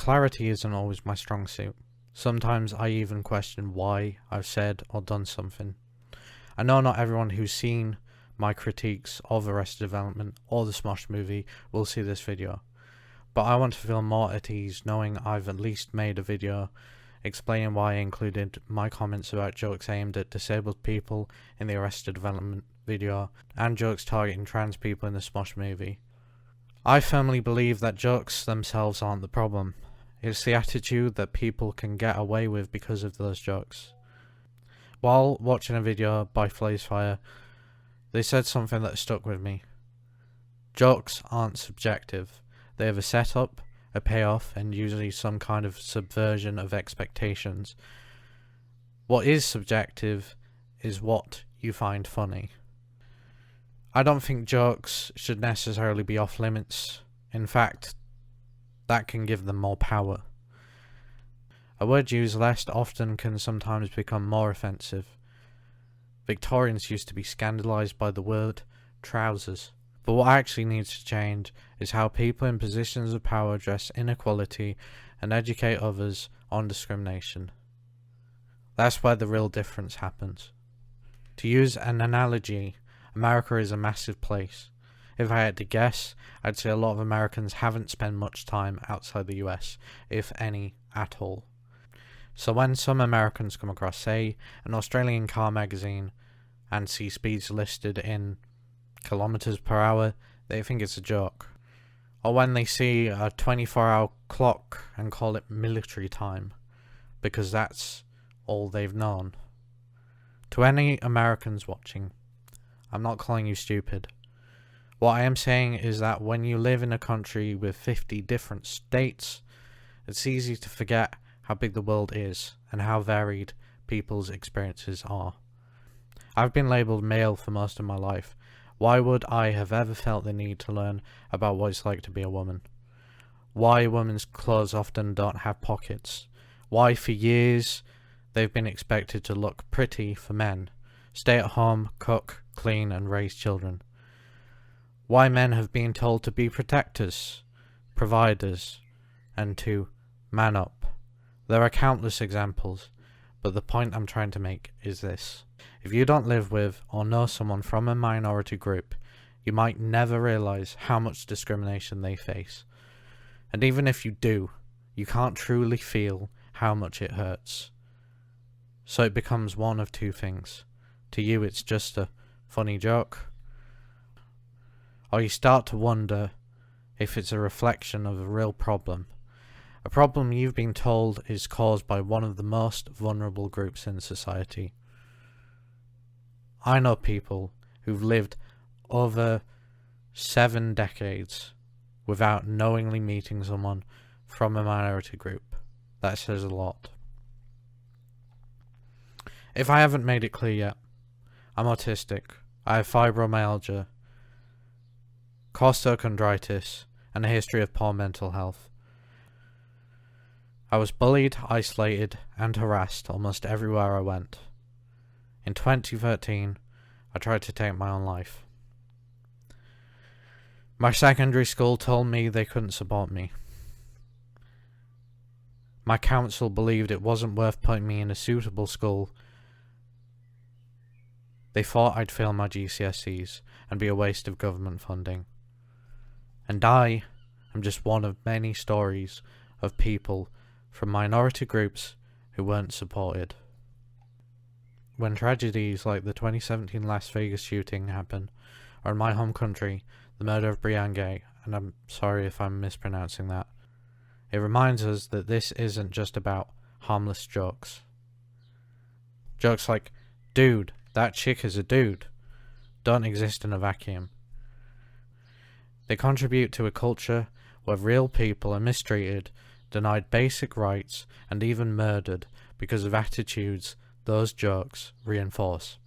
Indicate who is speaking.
Speaker 1: Clarity isn't always my strong suit. Sometimes I even question why I've said or done something. I know not everyone who's seen my critiques of Arrested Development or the Smosh movie will see this video, but I want to feel more at ease knowing I've at least made a video explaining why I included my comments about jokes aimed at disabled people in the Arrested Development video and jokes targeting trans people in the Smosh movie. I firmly believe that jokes themselves aren't the problem. It's the attitude that people can get away with because of those jokes. While watching a video by Flazefire, they said something that stuck with me. Jokes aren't subjective. They have a setup, a payoff, and usually some kind of subversion of expectations. What is subjective is what you find funny. I don't think jokes should necessarily be off limits. In fact, that can give them more power. A word used less often can sometimes become more offensive. Victorians used to be scandalised by the word trousers. But what actually needs to change is how people in positions of power address inequality and educate others on discrimination. That's where the real difference happens. To use an analogy, America is a massive place. If I had to guess, I'd say a lot of Americans haven't spent much time outside the US, if any at all. So when some Americans come across, say, an Australian car magazine and see speeds listed in kilometers per hour, they think it's a joke. Or when they see a 24-hour clock and call it military time, because that's all they've known. To any Americans watching, I'm not calling you stupid. What I am saying is that when you live in a country with 50 different states, it's easy to forget how big the world is and how varied people's experiences are. I've been labelled male for most of my life. Why would I have ever felt the need to learn about what it's like to be a woman? Why women's clothes often don't have pockets? Why for years they've been expected to look pretty for men, stay at home, cook, clean and raise children? Why men have been told to be protectors, providers, and to man up. There are countless examples, but the point I'm trying to make is this. If you don't live with or know someone from a minority group, you might never realise how much discrimination they face. And even if you do, you can't truly feel how much it hurts. So it becomes one of two things. To you it's just a funny joke, or you start to wonder if it's a reflection of a real problem. A problem you've been told is caused by one of the most vulnerable groups in society. I know people who've lived over 7 decades without knowingly meeting someone from a minority group. That says a lot. If I haven't made it clear yet, I'm autistic. I have fibromyalgia, costochondritis, and a history of poor mental health. I was bullied, isolated, and harassed almost everywhere I went. In 2013, I tried to take my own life. My secondary school told me they couldn't support me. My council believed it wasn't worth putting me in a suitable school. They thought I'd fail my GCSEs and be a waste of government funding. And I am just one of many stories of people from minority groups who weren't supported. When tragedies like the 2017 Las Vegas shooting happen, or in my home country, the murder of Brianne Gay, and I'm sorry if I'm mispronouncing that, it reminds us that this isn't just about harmless jokes. Jokes like, dude, that chick is a dude, don't exist in a vacuum. They contribute to a culture where real people are mistreated, denied basic rights, and even murdered because of attitudes those jokes reinforce.